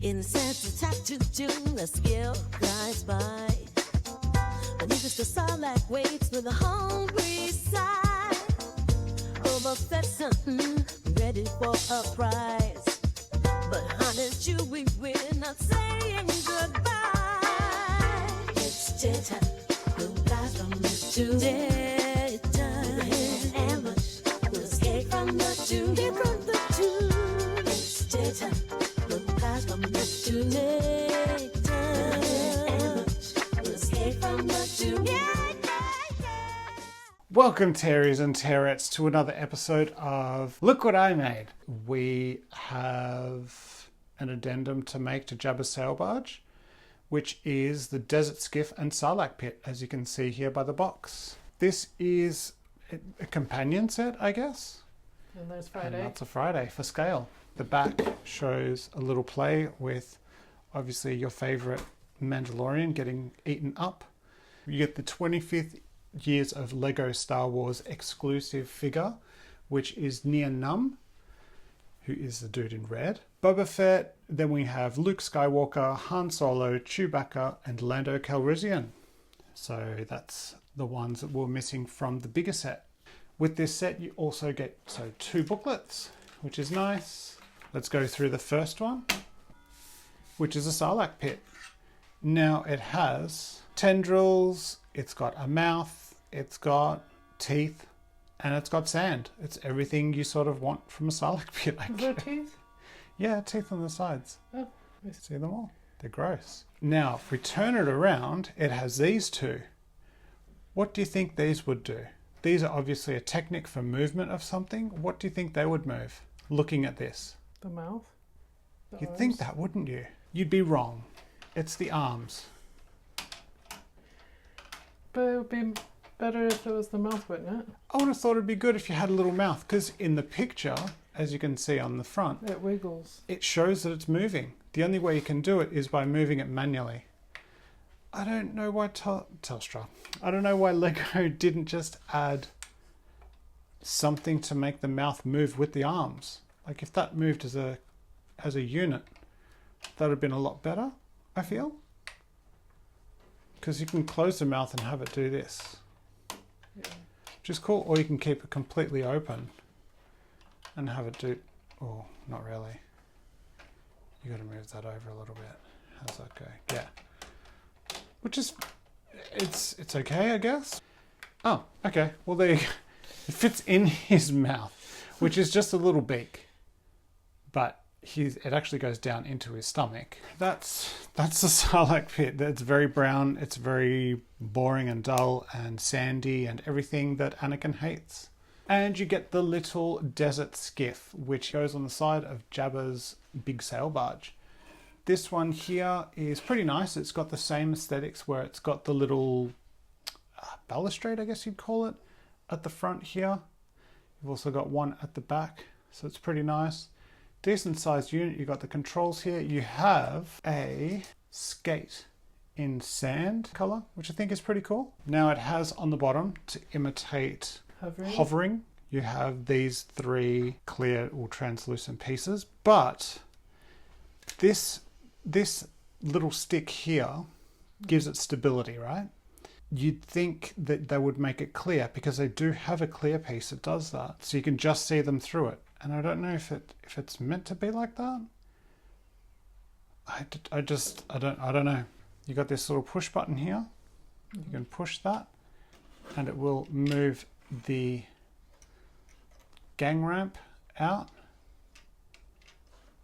Incense attack to June, the skill glides by. But needless the Sarlacc waits with a hungry sigh. Boba Fett's hunting, ready for a prize. But honest you, we're not saying goodbye. It's daytime, we'll fly from the tomb. Daytime, with an ambush, we'll escape from the tomb. From the tomb. It's daytime, we'll fly from the tomb. Daytime, with an ambush, we'll escape from the tomb. Welcome, Terries and Terrettes, to another episode of Look What I Made. We have an addendum to make to Jabba's sail barge, which is the Desert Skiff and Sarlacc pit, as you can see here by the box. This is a companion set, I guess. And there's Friday. And that's a Friday for scale. The back shows a little play with, obviously, your favourite Mandalorian getting eaten up. You get the 25th years of Lego Star Wars exclusive figure, which is Nien Nunb, who is the dude in red. Boba Fett. Then we have Luke Skywalker, Han Solo, Chewbacca, and Lando Calrissian. So that's the ones that were missing from the bigger set. With this set, you also get two booklets, which is nice. Let's go through the first one, which is a Sarlacc pit. Now it has tendrils, it's got a mouth, it's got teeth, and it's got sand. It's everything you sort of want from a Sarlacc pit. Is there teeth? Yeah, teeth on the sides. Oh, See them all? They're gross. Now, if we turn it around, it has these two. What do you think these would do? These are obviously a technique for movement of something. What do you think they would move? Looking at this. the mouth. The You'd arms. think that, wouldn't you? You'd be wrong. It's the arms. But it would be better if it was the mouth, wouldn't it? I would have thought it'd be good if you had a little mouth, because in the picture, as you can see on the front, It wiggles. it shows that it's moving. The only way you can do it is by moving it manually. I don't know why Telstra. I don't know why Lego didn't just add something to make the mouth move with the arms. Like if that moved as a unit, that would have been a lot better, I feel. Because you can close the mouth and have it do this, Yeah. which is cool. Or you can keep it completely open and have it do... Oh, not really. You got to move that over a little bit. How's that go? Yeah. Which is... It's okay, I guess. Oh, okay. Well, there you go. It fits in his mouth, which is just a little beak. But it actually goes down into his stomach. That's the Sarlacc pit. It's very brown. It's very boring and dull and sandy and everything that Anakin hates. And you get the little desert skiff, which goes on the side of Jabba's big sail barge. This one here is pretty nice. It's got the same aesthetics where it's got the little balustrade, I guess you'd call it, at the front here. You've also got one at the back, so it's pretty nice. Decent sized unit. You've got the controls here. You have a skate in sand color, which I think is pretty cool. Now it has on the bottom, to imitate hovering, you have these three clear or translucent pieces, but this little stick here gives it stability, right? You'd think that they would make it clear because they do have a clear piece that does that, so you can just see them through it. And I don't know if it's meant to be like that. I don't know. You got this little push button here. You can push that, and it will move the gang ramp out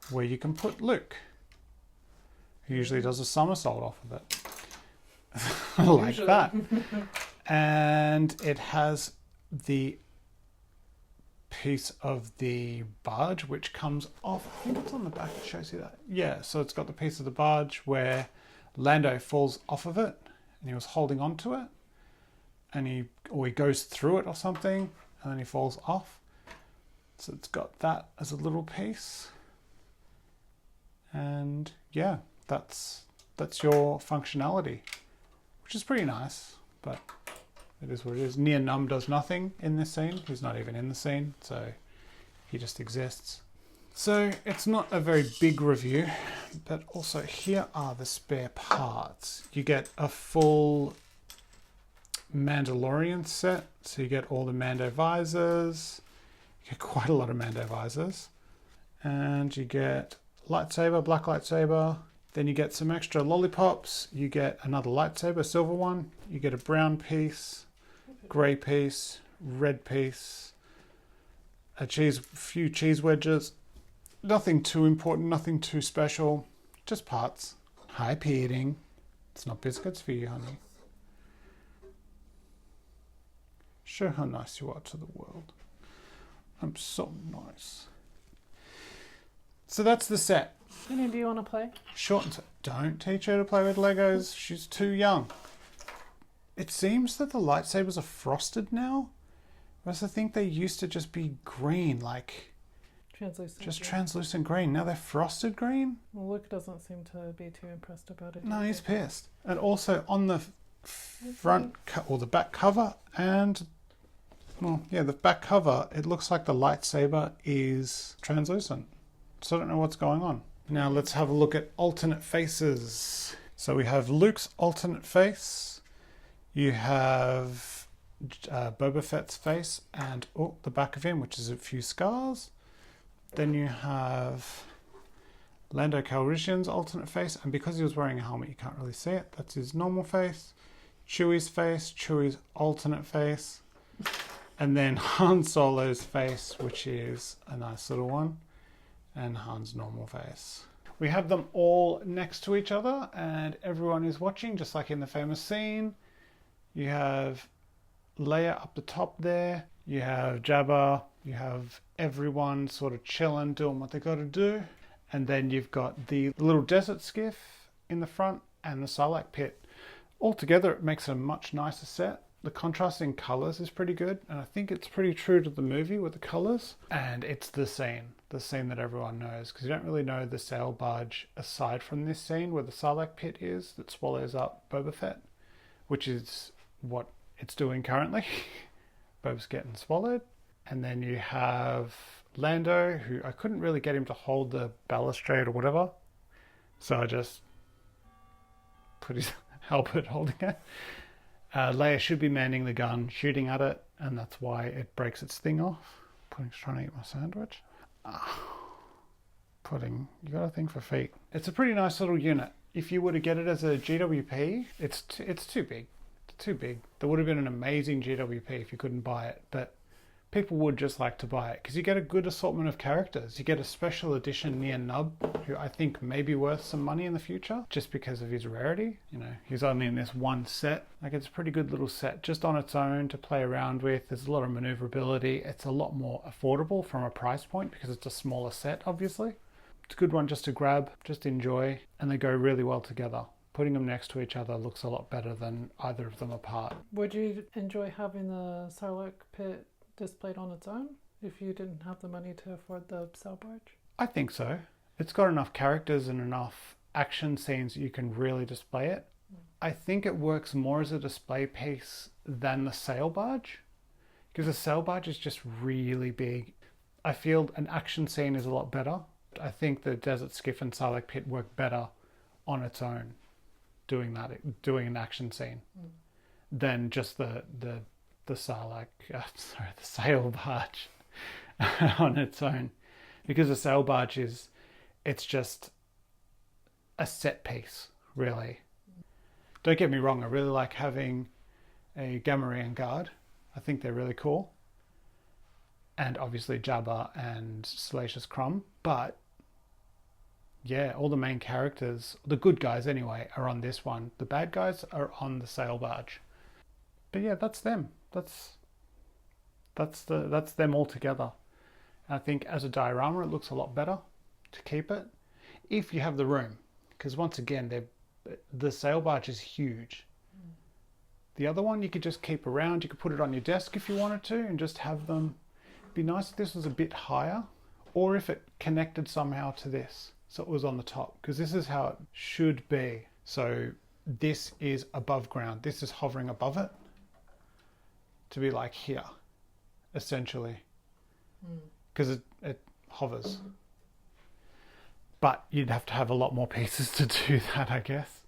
where you can put Luke, who usually does a somersault off of it. Like that. And it has the piece of the barge which comes off. I think it's on the back, it shows you that. Yeah, so it's got the piece of the barge where Lando falls off of it and he was holding on to it, and he goes through it or something, and then he falls off. So it's got that as a little piece. And yeah, that's your functionality, which is pretty nice, but it is what it is. Nien Nunb does nothing in this scene. He's not even in the scene, so he just exists. So it's not a very big review, but also here are the spare parts. You get a full Mandalorian set, so you get all the Mando visors. You get quite a lot of Mando visors, and you get lightsaber, black lightsaber. Then you get some extra lollipops. You get another lightsaber, silver one. You get a brown piece, grey piece, red piece, a few cheese wedges. Nothing too important, nothing too special, just parts. Hi, Peeting. It's not biscuits for you, honey. Show how nice you are to the world. I'm so nice. So that's the set. Jenny, do you want to play? Short and don't teach her to play with Legos. She's too young. It seems that the lightsabers are frosted now. Whereas I think they used to just be green, like Translucent. just yeah. translucent green. Now they're frosted green. Well, Luke doesn't seem to be too impressed about it. No, either. he's pissed. And also on the front or the back cover and the back cover, it looks like the lightsaber is translucent. So I don't know what's going on. Now let's have a look at alternate faces. So we have Luke's alternate face. You have Boba Fett's face and the back of him, which is a few scars. Then you have Lando Calrissian's alternate face, and because he was wearing a helmet, you can't really see it. That's his normal face. Chewie's face, Chewie's alternate face, and then Han Solo's face, which is a nice little one, and Han's normal face. We have them all next to each other, and everyone is watching, just like in the famous scene. You have Leia up the top there. You have Jabba. You have everyone sort of chilling, doing what they got to do. And then you've got the little desert skiff in the front and the Sarlacc pit. Altogether, it makes a much nicer set. The contrast in colours is pretty good, and I think it's pretty true to the movie with the colours. And it's the scene that everyone knows, because you don't really know the sail barge aside from this scene where the Sarlacc pit is that swallows up Boba Fett, which is what it's doing currently. Boba's getting swallowed. And then you have Lando, who I couldn't really get him to hold the balustrade or whatever, so I just put his halberd holding it. Leia should be manning the gun, shooting at it, and that's why it breaks its thing off. Pudding's trying to eat my sandwich. Pudding, you got a thing for feet. It's a pretty nice little unit. If you were to get it as a GWP, it's too big. It's too big. There would have been an amazing GWP if you couldn't buy it, but people would just like to buy it because you get a good assortment of characters. You get a special edition Nien Nunb, who I think may be worth some money in the future just because of his rarity. You know, he's only in this one set. Like, it's a pretty good little set just on its own to play around with. There's a lot of maneuverability. It's a lot more affordable from a price point because it's a smaller set, obviously. It's a good one just to grab, just enjoy, and they go really well together. Putting them next to each other looks a lot better than either of them apart. Would you enjoy having the Sarlacc pit displayed on its own if you didn't have the money to afford the sail barge? I think so. It's got enough characters and enough action scenes that you can really display it. I think it works more as a display piece than the sail barge, because the sail barge is just really big. I feel an action scene is a lot better. I think the Desert Skiff and Sarlacc pit work better on its own, doing an action scene, than just the Sarlacc, the sail barge on its own, because the sail barge it's just a set piece, really. Don't get me wrong, I really like having a Gamorrean guard. I think they're really cool, and obviously Jabba and Salacious Crumb, but yeah, all the main characters, the good guys anyway, are on this one. The bad guys are on the sail barge. But yeah, that's them. That's them all together. And I think as a diorama, it looks a lot better to keep it if you have the room, because once again, the sail barge is huge. The other one you could just keep around. You could put it on your desk if you wanted to, and just have them. It'd be nice if this was a bit higher, or if it connected somehow to this, so it was on the top, because this is how it should be. So this is above ground. This is hovering above it, to be like here, essentially, because it hovers. But you'd have to have a lot more pieces to do that, I guess.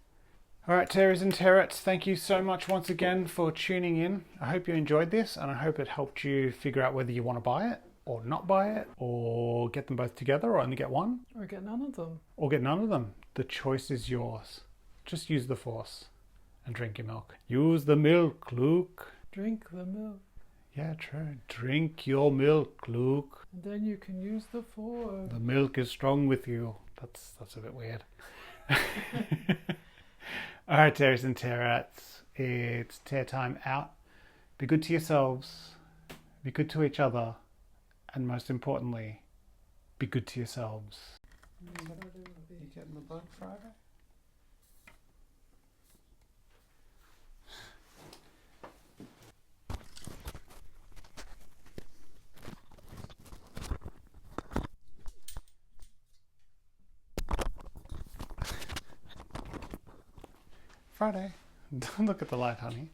Alright, Terrors and Terrettes, thank you so much once again for tuning in. I hope you enjoyed this, and I hope it helped you figure out whether you want to buy it, or not buy it, or get them both together, or only get one. Or get none of them. Or get none of them. The choice is yours. Just use the Force and drink your milk. Use the milk, Luke. Drink the milk. Yeah, true. Drink your milk, Luke. And then you can use the Force. The milk is strong with you. That's a bit weird. Alright, Terrors and Terrettes. It's tear time out. Be good to yourselves. Be good to each other. And most importantly, be good to yourselves. You getting the bug Friday? Friday. Don't look at the light, honey.